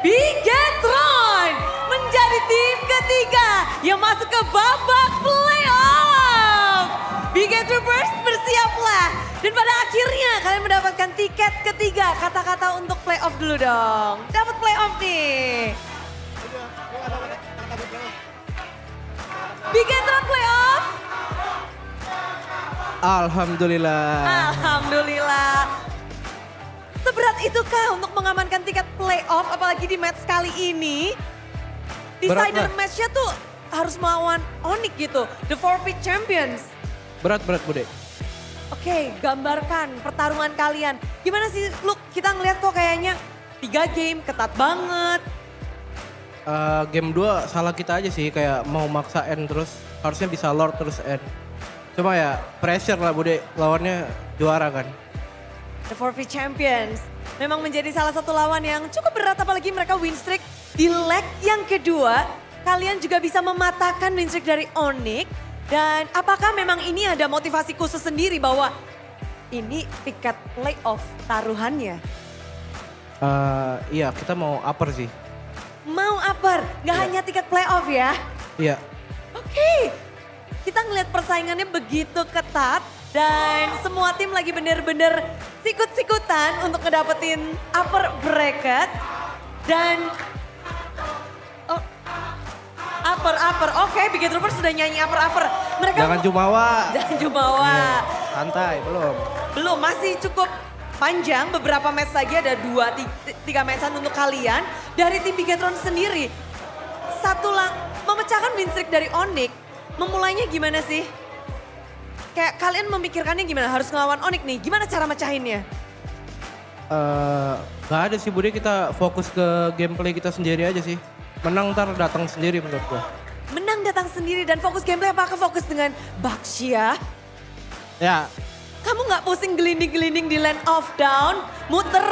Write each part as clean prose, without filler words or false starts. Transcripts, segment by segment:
Bigetron menjadi tim ketiga yang masuk ke babak playoff. Bigetroopers bersiaplah. Dan pada akhirnya kalian mendapatkan tiket ketiga. Kata-kata untuk playoff dulu dong. Dapat playoff nih. Bigetron playoff. Alhamdulillah. Alhamdulillah. Seberat itukah untuk mengamankan tiket playoff apalagi di match kali ini? Decider Berat, match-nya tuh harus melawan Onyx gitu, the forfeit champions. Berat Bude. Oke, gambarkan pertarungan kalian. Gimana sih Luke, kita ngeliat kok kayaknya 3 game ketat banget. Game 2 salah kita aja sih, kayak mau maksa end terus. Harusnya bisa lord terus end. Cuma ya pressure lah Bude, lawannya juara kan. The forfeit champions memang menjadi salah satu lawan yang cukup berat apalagi mereka win streak di leg yang kedua. Kalian juga bisa mematahkan win streak dari Onyx. Dan apakah memang ini ada motivasi khusus sendiri bahwa ini tiket playoff taruhannya? Iya kita mau upper sih. Mau upper, nggak Iya. hanya tiket playoff ya? Iya. Oke, kita ngeliat persaingannya begitu ketat dan semua tim lagi bener-bener sikut-sikutan untuk ngedapetin upper bracket. Dan upper, oke, Bigetroopers sudah nyanyi upper. Mereka Jangan jumawa. Jangan jumawa. Iya, santai belum. Belum, masih cukup panjang, beberapa match lagi ada 2-3 matchan untuk kalian. Dari tim Bigetron sendiri, memecahkan win streak dari Onyx, memulainya gimana sih? Kayak kalian memikirkannya gimana, harus ngelawan Onyx nih, gimana cara mecahinnya? Gak ada sih Bude, kita fokus ke gameplay kita sendiri aja sih. Menang ntar datang sendiri menurut gua. Menang datang sendiri dan fokus gameplay, apakah fokus dengan Baxia? Ya, Kamu nggak pusing gelinding-gelinding di Land of Down, muter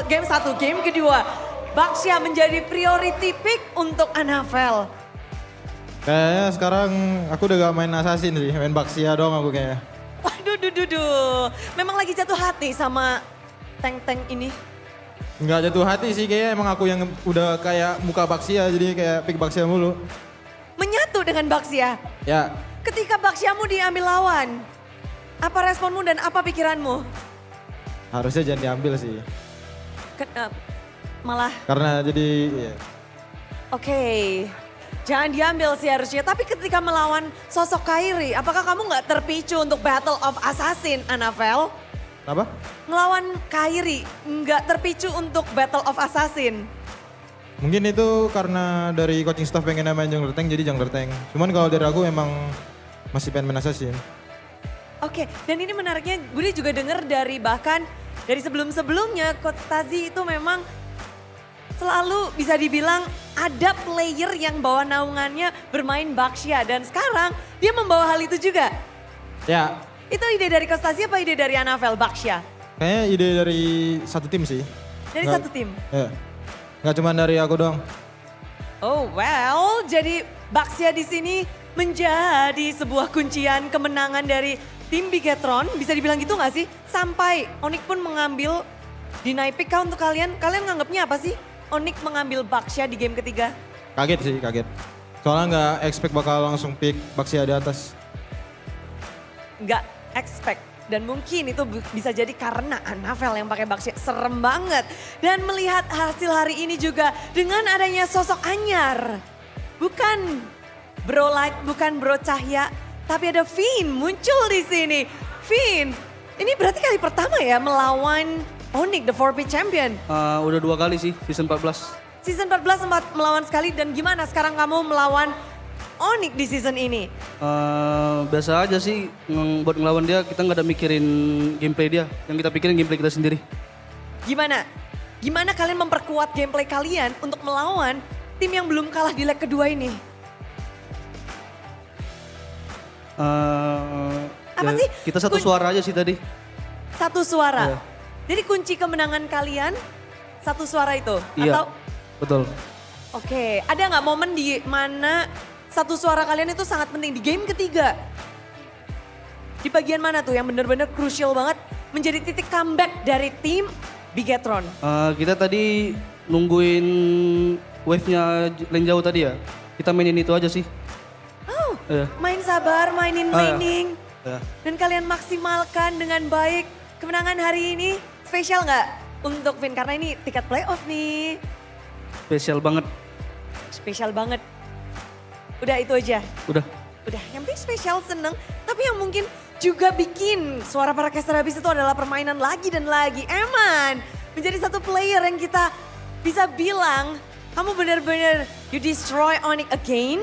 game 1, game kedua. Baxia menjadi priority pick untuk Anavel. Kayaknya sekarang aku udah gak main Assassin sih, main Baxia doang aku kayaknya. Waduh, memang lagi jatuh hati sama tank-tank ini. Nggak jatuh hati sih, kayaknya emang aku yang udah kayak muka Baxia, jadi kayak pick Baxia mulu. Menyatu dengan Baxia. Ya, Ketika Baxiamu diambil lawan, apa responmu dan apa pikiranmu? harusnya jangan diambil sih. Malah, Karena jadi, ya, oke, jangan diambil sih harusnya. Tapi ketika melawan sosok Kairi, apakah kamu nggak terpicu untuk Battle of Assassin, Anavel? apa? Ngelawan Kairi, nggak terpicu untuk Battle of Assassin. Mungkin itu karena dari coaching staff pengen main jungler tank, jadi jungler tank. Cuman kalau dari aku emang masih pengen main Assassin. Oke, dan ini menariknya gue juga denger dari bahkan dari sebelum-sebelumnya Coach Tazi itu memang selalu bisa dibilang ada player yang bawa naungannya bermain Baxia dan sekarang dia membawa hal itu juga. Ya, Itu ide dari Coach Tazi apa ide dari Anavel Baxia? kayaknya ide dari satu tim sih. Dari Nggak- satu tim. Ya, nggak cuma dari aku doang. Oh well, jadi Baxia di sini menjadi sebuah kuncian kemenangan dari tim Bigetron. Bisa dibilang gitu nggak sih? Sampai Onyx pun mengambil deny pick kah untuk kalian? Kalian nganggapnya apa sih? Onyx mengambil Baxia di game ketiga. Kaget sih, kaget. Soalnya nggak expect bakal langsung pick Baxia di atas. Nggak expect. Dan mungkin itu bisa jadi karena Anavel yang pakai Baxia. Serem banget. Dan melihat hasil hari ini juga dengan adanya sosok anyar. Bukan Bro Light, bukan Bro Cahya. Tapi ada Finn muncul di sini. Finn, ini berarti kali pertama ya melawan Onyx, the 4P champion. Udah 2 kali sih, season 14. Season 14 sempat melawan sekali dan gimana sekarang kamu melawan Onyx di season ini? Biasa aja sih, buat ngelawan dia kita nggak ada mikirin gameplay dia. Yang kita pikirin gameplay kita sendiri. Gimana? Gimana kalian memperkuat gameplay kalian untuk melawan tim yang belum kalah di leg kedua ini? Apa sih? Kita satu suara aja sih tadi. Satu suara. Iya. Jadi kunci kemenangan kalian satu suara itu? Iya, Atau betul. Oke, ada nggak momen di mana satu suara kalian itu sangat penting di game ketiga? Di bagian mana tuh yang benar-benar krusial banget menjadi titik comeback dari tim Bigetron? Kita tadi nungguin wave-nya lane jauh tadi ya. Kita mainin itu aja sih. Oh, Iya. main sabar, mainin Ah, laning. Ya. Dan kalian maksimalkan dengan baik kemenangan hari ini. Spesial nggak untuk Vin? Karena ini tiket playoff nih. Spesial banget. Spesial banget. Udah itu aja. Udah. Udah, yang penting spesial seneng. Tapi yang mungkin juga bikin suara para caster habis itu adalah permainan lagi dan lagi. Eman menjadi satu player yang kita bisa bilang kamu benar-benar you destroy Onyx again.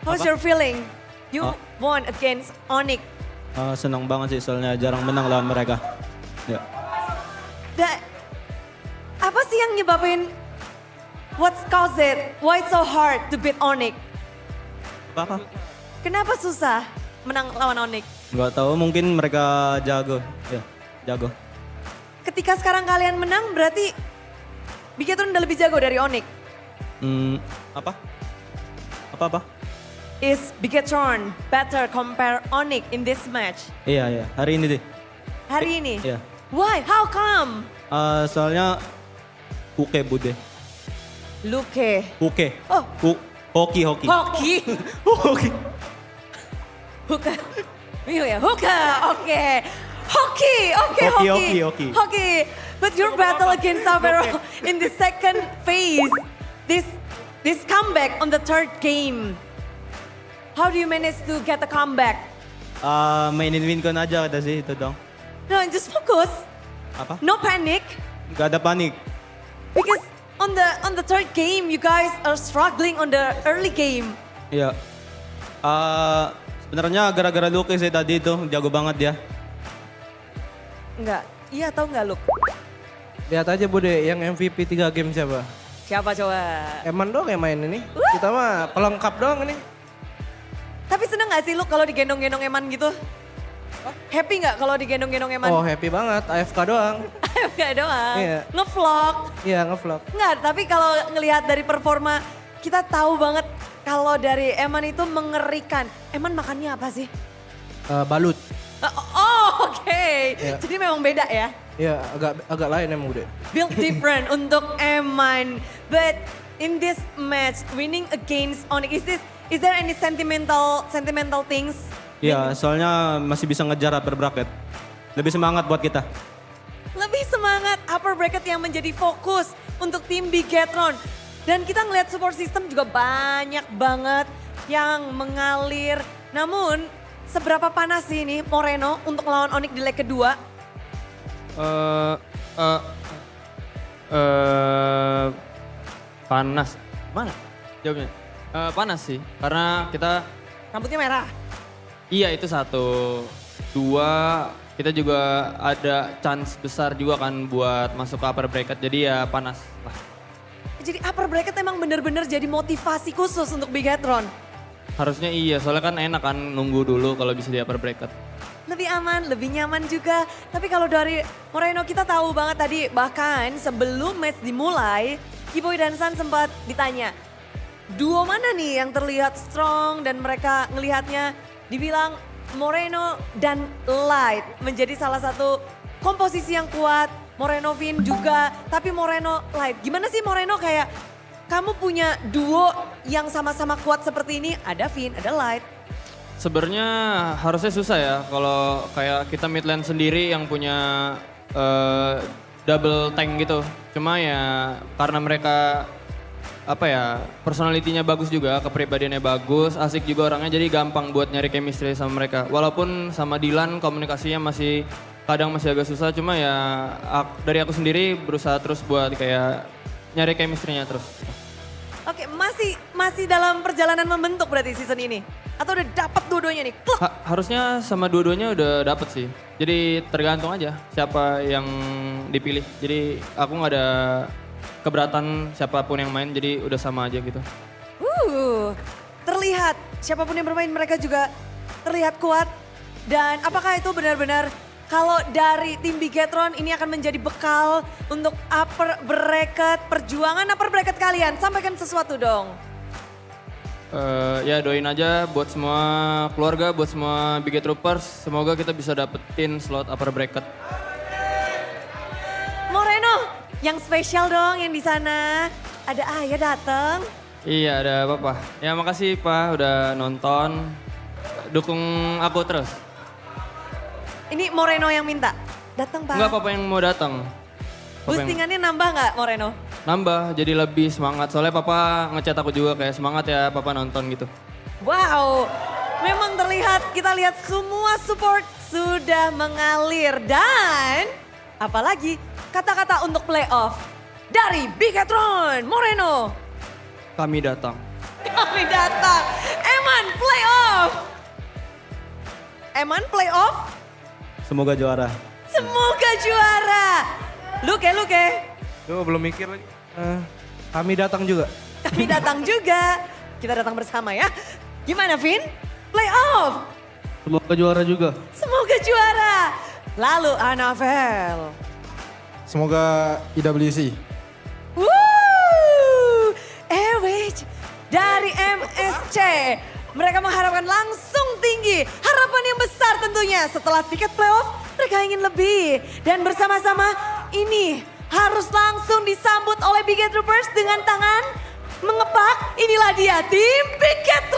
How's your feeling? You won against Onyx. Senang banget sih soalnya jarang menang lawan mereka. Ya. Apa sih yang nyebabin what's caused it? Why it's so hard to beat Onyx? Apa? Kenapa susah menang lawan Onyx? Gak tahu, mungkin mereka jago. Ya, jago. Ketika sekarang kalian menang berarti Bigetron udah lebih jago dari Onyx. Apa? Apa? Is Bigetron better compare Onyx in this match? Iya, hari ini deh. Hari ini? Iya. Why? How come? Soalnya Uke Bude. Luke. Uke. Oh. Hoki. Hoki. Hoki. Hoka. Bingung ya? Hoka. Oke. Hoki. Hoki. But your battle against Savero in the second phase. This comeback on the third game. How do you manage to get a comeback? Mainin win ko na aja kita sih, itu dong. No, just focus. Apa? No panic. Gak ada panik. Because on the third game, you guys are struggling on the early game. Iya. Sebenarnya gara-gara Luke sih tadi itu, jago banget dia. Enggak. Iya atau enggak, Luke? Lihat aja Bude, yang MVP 3 game siapa? Siapa coba? Eman doang yang main ini. Kita mah pelengkap doang ini. Tapi seneng gak sih Luke kalau digendong-gendong Eman gitu? Happy nggak kalau digendong-gendong Eman? Oh happy banget, AFK doang. Enggak doang. Iya. Ngevlog. Iya ngevlog. Enggak, tapi kalau ngelihat dari performa, kita tahu banget kalau dari Eman itu mengerikan. Eman makannya apa sih? Balut. Oke. Iya. Jadi memang beda ya? Iya agak lain emang Bude. Build different untuk Eman. But in this match, winning against Onyx, is there any sentimental things? Iya, soalnya masih bisa ngejar upper bracket. Lebih semangat buat kita. Lebih semangat upper bracket yang menjadi fokus untuk tim Bigetron. Dan kita ngelihat support system juga banyak banget yang mengalir. Namun seberapa panas sih ini Moreno untuk lawan Onyx di leg kedua? Panas. Mana jawabnya? Panas sih, karena kita Rambutnya merah. iya itu satu. Dua, kita juga ada chance besar juga kan buat masuk ke upper bracket, jadi ya panas lah. Jadi upper bracket emang bener-bener jadi motivasi khusus untuk Bigetron. Harusnya iya, soalnya kan enak kan nunggu dulu kalau bisa di upper bracket. Lebih aman, lebih nyaman juga. Tapi kalau dari Moreno kita tahu banget tadi, bahkan sebelum match dimulai, Kiboy dan San sempat ditanya, duo mana nih yang terlihat strong dan mereka ngelihatnya dibilang Moreno dan Light menjadi salah satu komposisi yang kuat. Moreno Vin juga, tapi Moreno Light. Gimana sih Moreno kayak kamu punya duo yang sama-sama kuat seperti ini, ada Vin, ada Light. Sebenarnya harusnya susah ya kalau kayak kita mid lane sendiri yang punya double tank gitu. Cuma ya karena mereka apa ya, personalitinya bagus juga, kepribadiannya bagus, asik juga orangnya, jadi gampang buat nyari chemistry sama mereka. Walaupun sama Dylan komunikasinya kadang masih agak susah, cuma ya dari aku sendiri berusaha terus buat kayak nyari chemistry-nya terus. Oke, masih dalam perjalanan membentuk berarti season ini? Atau udah dapat dua-duanya nih? Kluk! Harusnya sama dua-duanya udah dapet sih. Jadi tergantung aja siapa yang dipilih. Jadi aku nggak ada keberatan siapapun yang main, jadi udah sama aja gitu. Terlihat siapapun yang bermain mereka juga terlihat kuat. Dan apakah itu benar-benar kalau dari tim Bigetron ini akan menjadi bekal untuk upper bracket, perjuangan upper bracket kalian? Sampaikan sesuatu dong. Ya doain aja buat semua keluarga, buat semua Biget Troopers. Semoga kita bisa dapetin slot upper bracket. Moreno, Yang spesial dong yang di sana. Ada ayah datang. Iya ada papa. Ya makasih Pak udah nonton. Dukung aku terus. Ini Moreno yang minta. Datang Pak. Enggak papa yang mau datang. Papa yang- Boostingannya nambah nggak Moreno? Nambah jadi lebih semangat. Soalnya papa ngechat aku juga kayak semangat ya papa nonton gitu. Wow, memang terlihat, kita lihat semua support sudah mengalir. Dan apalagi kata-kata untuk playoff dari Bigetron, Moreno. Kami datang. Kami datang, Eman playoff. Eman playoff, Semoga juara. semoga juara. Luke. Tuh belum mikir lagi. Kami datang juga. Kami datang juga. Kita datang bersama ya. Gimana Vin? Playoff. Semoga juara juga. Semoga juara. Lalu Anavel. Semoga IWC. Woo! Airwage dari MSC. Mereka mengharapkan langsung tinggi. Harapan yang besar tentunya. Setelah tiket playoff, mereka ingin lebih. Dan bersama-sama ini harus langsung disambut oleh Biget Troopers dengan tangan mengepak. Inilah dia tim Bigetron.